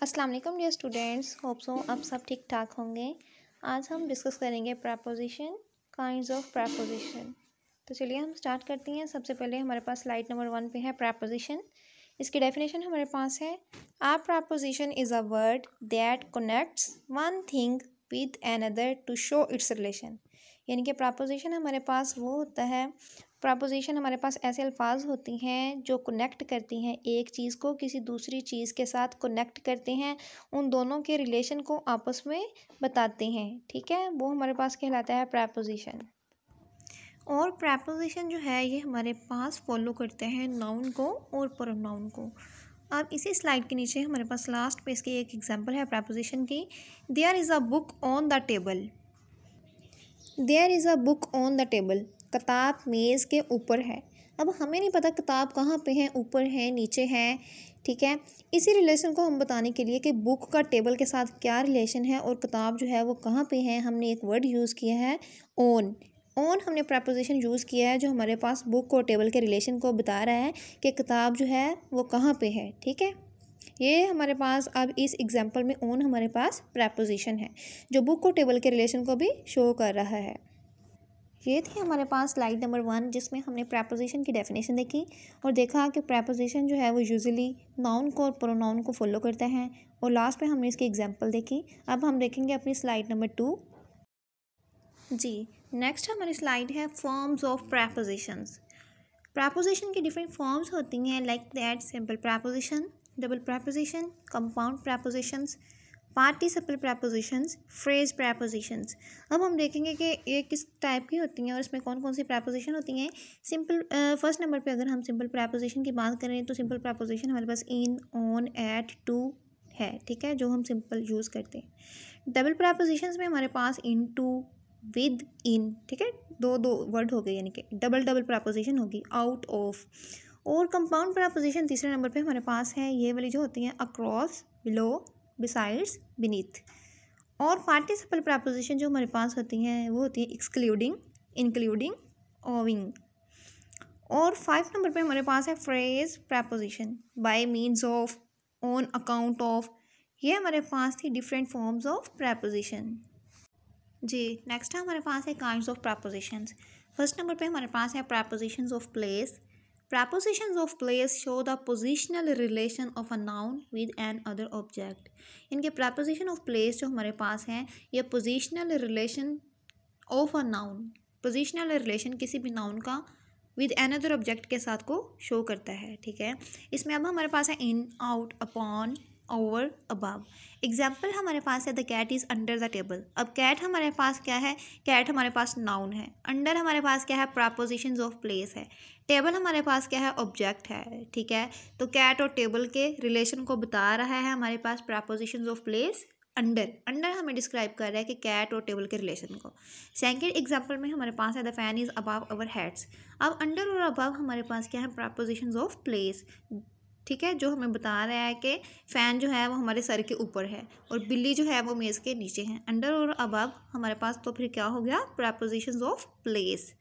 अस्सलाम वालेकुम dear students, hope so आप सब ठीक ठाक होंगे। आज हम डिस्कस करेंगे प्रपोजिशन, काइंड्स ऑफ प्रपोजिशन। तो चलिए हम स्टार्ट करते हैं। सबसे पहले हमारे पास स्लाइड नंबर 1 पे है प्रपोजिशन। इसकी डेफिनेशन हमारे पास है, a preposition is a word that connects one thing with another to show its relation. यानी कि प्रपोजिशन हमारे पास वो होता है, प्रपोजिशन हमारे पास ऐसे अल्फाज होती हैं जो कनेक्ट करती हैं एक चीज़ को किसी दूसरी चीज़ के साथ कनेक्ट करते हैं, उन दोनों के रिलेशन को आपस में बताते हैं। ठीक है, वो हमारे पास कहलाता है प्रपोजिशन। और प्रपोजिशन जो है ये हमारे पास फॉलो करते हैं नाउन को और प्रोनाउन को। अब इसी स्लाइड के नीचे हमारे पास लास्ट पे इसकी एक एग्जांपल है प्रपोजिशन की। There is a book on the table. There is a book on the table, किताब मेज़ के ऊपर है। अब हमें नहीं पता किताब कहाँ पे है, ऊपर है नीचे है। ठीक है, इसी रिलेशन को हम बताने के लिए कि बुक का टेबल के साथ क्या रिलेशन है और किताब जो है वो कहाँ पे है, हमने एक वर्ड यूज़ किया है ऑन। ऑन हमने प्रपोजिशन यूज़ किया है जो हमारे पास बुक और टेबल के रिलेशन को बता रहा है कि किताब जो है वो कहाँ पे है। ठीक है, ये हमारे पास अब इस एग्जांपल में ऑन हमारे पास प्रपोजिशन है जो बुक और टेबल के रिलेशन को भी शो कर रहा है। ये थी हमारे पास स्लाइड नंबर 1 जिसमें हमने प्रपोजिशन की डेफिनेशन देखी और देखा कि प्रपोजिशन जो है वो यूजुअली नाउन को और प्रोनाउन को फॉलो करता है। और लास्ट में हमने इसकी एग्जांपल देखी। अब हम देखेंगे अपनी स्लाइड नंबर 2 जी। नेक्स्ट हमारी स्लाइड है फॉर्म्स ऑफ प्रपोजिशंस। प्रपोजिशन की डिफरेंट फॉर्म्स होती हैं like that simple preposition, double preposition, compound propositions, participle propositions, phrase propositions. अब हम देखेंगे कि ये किस टाइप की होती हैं और इसमें कौन कौन सी प्रपोजिशन होती हैं। सिंपल फर्स्ट नंबर पे अगर हम सिंपल प्रपोजिशन की बात करें तो सिंपल प्रपोजिशन हमारे पास इन, ऑन, एट, टू है। ठीक है, जो हम सिंपल यूज़ करते हैं। डबल प्रपोजिशंस में हमारे पास इन टू, विद, इन। ठीक है, दो दो वर्ड हो गए यानी कि डबल डबल प्रपोजिशन होगी, आउट ऑफ। और कंपाउंड प्रपोजिशन तीसरे नंबर पे हमारे पास है, ये वाली जो होती हैं अक्रॉस, बिलो, बिसाइड्स, बीनीथ। और पार्टिसिपल प्रपोजिशन जो हमारे पास होती हैं वो होती है एक्सक्लूडिंग, इंक्लूडिंग, ओविंग। और 5 नंबर पे हमारे पास है phrase preposition, by means of, on account of. ये हमारे पास थी डिफरेंट फॉर्म्स ऑफ प्रपोजिशन जी। नेक्स्ट हमारे पास है kinds of prepositions. First number पे हमारे पास है prepositions of place. Prepositions of place show the positional relation of a noun with an other object। इनके preposition of place जो हमारे पास हैं ये positional relation of a noun, positional relation किसी भी noun का with another object के साथ को show करता है। ठीक है, इसमें अब हमारे पास है in, out, upon, over, above. Example हमारे पास है the cat is under the table. अब कैट हमारे पास क्या है, कैट हमारे पास नाउन है। अंडर हमारे पास क्या है, प्रपोजिशंस ऑफ प्लेस है। टेबल हमारे पास क्या है, ऑब्जेक्ट है। ठीक है, तो कैट और टेबल के रिलेशन को बता रहा है हमारे पास prepositions of place under. Under हमें डिस्क्राइब कर रहा है कि कैट और टेबल के रिलेशन को। सेकंड एग्जांपल में हमारे पास है the fan is above our heads. अब अंडर और अबव हमारे पास क्या है, प्रपोजिशंस ऑफ प्लेस। ठीक है, जो हमें बता रहा है कि फ़ैन जो है वो हमारे सर के ऊपर है और बिल्ली जो है वो मेज़ के नीचे है। अंडर और अबव हमारे पास तो फिर क्या हो गया, propositions of place.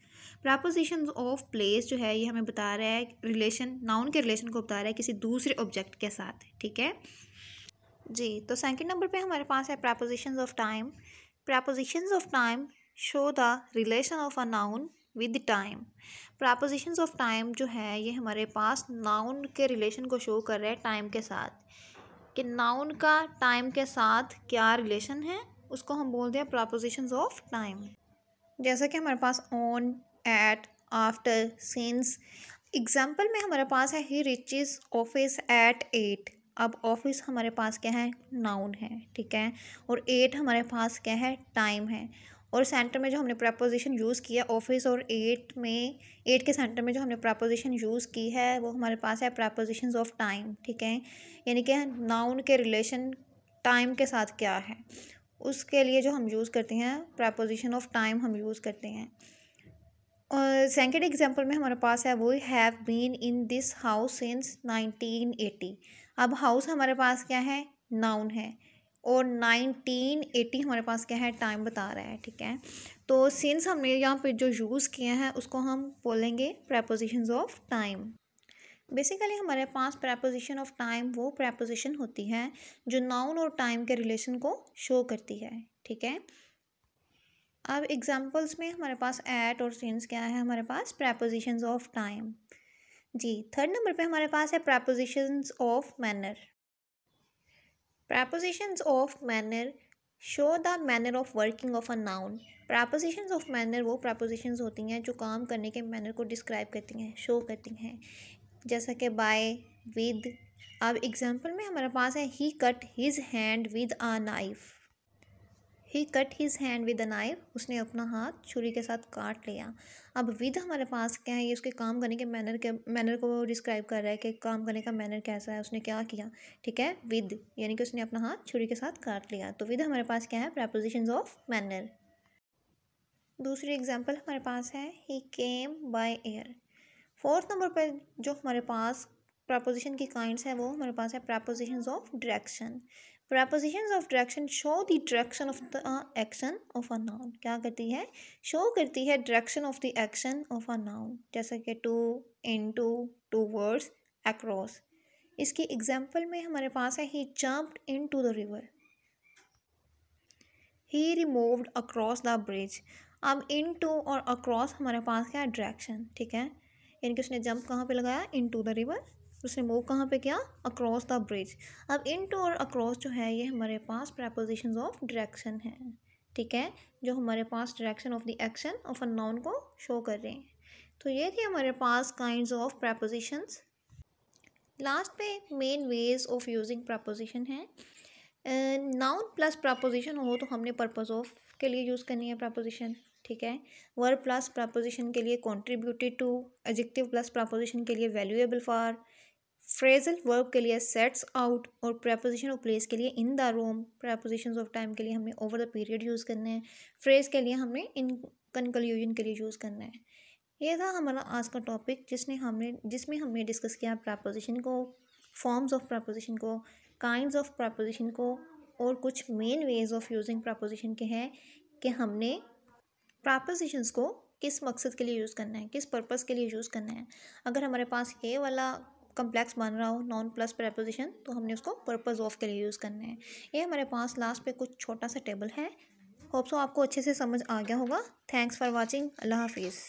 Propositions of place जो है ये हमें बता रहा है रिलेशन, नाउन के रिलेशन को बता रहा है किसी दूसरे ऑब्जेक्ट के साथ। ठीक है जी। तो सेकंड नंबर पे हमारे पास है prepositions of time. Propositions of time show the relation of a noun with time. Propositions of time जो है ये हमारे पास नाउन के रिलेशन को शो कर रहे हैं टाइम के साथ, कि नाउन का टाइम के साथ क्या रिलेशन है उसको हम बोलते हैं प्रपोजिशंस ऑफ टाइम। जैसा कि हमारे पास on, at, after, since. Example में हमारे पास है ही रीचेस ऑफिस एट 8। अब ऑफिस हमारे पास क्या है, नाउन है। ठीक है, और 8 हमारे पास क्या है, टाइम है। और सेंटर में जो हमने प्रपोजिशन यूज़ किया ऑफिस और 8 में, 8 के सेंटर में जो हमने प्रपोजिशन यूज़ की है वो हमारे पास है प्रपोजिशंस ऑफ टाइम। ठीक है, यानी कि नाउन के रिलेशन टाइम के साथ क्या है उसके लिए जो हम यूज़ करते हैं प्रपोजिशन ऑफ टाइम हम यूज़ करते हैं। और सेकंड एग्जांपल में हमारे पास है we have been in this house since 1980। अब हाउस हमारे पास क्या है, नाउन है और 1980 हमारे पास क्या है, टाइम बता रहा है। ठीक है, तो सिंस हमने यहाँ पे जो यूज़ किए हैं उसको हम बोलेंगे प्रपोजिशंस ऑफ टाइम। बेसिकली हमारे पास प्रेपोजिशन ऑफ टाइम वो प्रेपोजिशन होती है जो नाउन और टाइम के रिलेशन को शो करती है, ठीक है। अब एग्जांपल्स में हमारे पास एट और सिंस क्या है, हमारे पास प्रेपोजिशंस ऑफ टाइम। जी, थर्ड नंबर पे हमारे पास है prepositions of manner. Prepositions of manner show the manner of working of a noun. Prepositions of manner वो प्रेपोजिशंस होती हैं जो काम करने के मैनर को डिस्क्राइब करती हैं, शो करती हैं, जैसा कि बाय, विद। अब एग्जांपल में हमारे पास है he cut his hand with a knife. He cut his hand with a knife, उसने अपना हाथ छुरी के साथ काट लिया। अब विद हमारे पास क्या है, ये उसके काम करने के मैनर को डिस्क्राइब कर रहा है कि काम करने का मैनर कैसा है, उसने क्या किया, ठीक है। विद यानी कि उसने अपना हाथ छुरी के साथ काट लिया, तो विद हमारे पास क्या है, प्रेपोजिशंस ऑफ मैनर। दूसरी एग्जांपल हमारे पास है he came by air. Fourth number पर जो हमारे पास प्रपोजिशन की काइंड्स है वो हमारे पास है prepositions of direction. Prepositions of direction show the direction of the action of a noun. क्या करती है, शो करती है direction of the action of a noun, जैसे कि टू, इनटू, टूवर्ड्स, अक्रॉस। इसकी एग्जांपल में हमारे पास है he jumped into the river, he removed across the bridge. अब इनटू और अक्रॉस हमारे पास क्या है, डायरेक्शन, ठीक है। यानी कि उसने जंप कहाँ पे लगाया, इनटू द रिवर, उसने मूव कहाँ पे किया, अक्रॉस द ब्रिज। अब इनटू और अक्रॉस जो है ये हमारे पास प्रपोजिशंस ऑफ डायरेक्शन है, ठीक है, जो हमारे पास direction of the action of a noun को शो कर रहे हैं। तो ये थी हमारे पास काइंड्स ऑफ प्रपोजिशंस। लास्ट पे main ways of using preposition है। नाउन प्लस प्रपोजिशन हो तो हमने पर्पस ऑफ के लिए यूज़ करनी है प्रपोजिशन, ठीक है। वर्ब प्लस प्रपोजिशन के लिए contributed to, adjective plus preposition के लिए वैल्यूएबल फॉर, फ्रेजल वर्ब के लिए सेट्स आउट, और प्रपोजिशन ऑफ प्लेस के लिए in the room. Prepositions of time के लिए हमने ओवर द पीरियड यूज़ करना है। फ्रेज के लिए हमने इन कंक्लूजन के लिए यूज़ करना है। ये था हमारा आज का टॉपिक जिसमें हमने डिस्कस किया प्रपोजिशन को, फॉर्म्स ऑफ प्रपोजिशन को, काइंड्स ऑफ प्रपोजिशन को, और कुछ main ways of using preposition के हैं कि हमने प्रपोजिशंस को किस मकसद के लिए यूज़ करना है, किस पर्पस के लिए यूज़ करना है। अगर हमारे पास ये वाला कम्प्लेक्स बन रहा हो नाउन प्लस प्रपोजिशन, तो हमने उसको पर्पस ऑफ के लिए यूज़ करना है। ये हमारे पास लास्ट पे कुछ छोटा सा टेबल है। होप सो आपको अच्छे से समझ आ गया होगा। Thanks for watching. अल्लाह हाफिज़।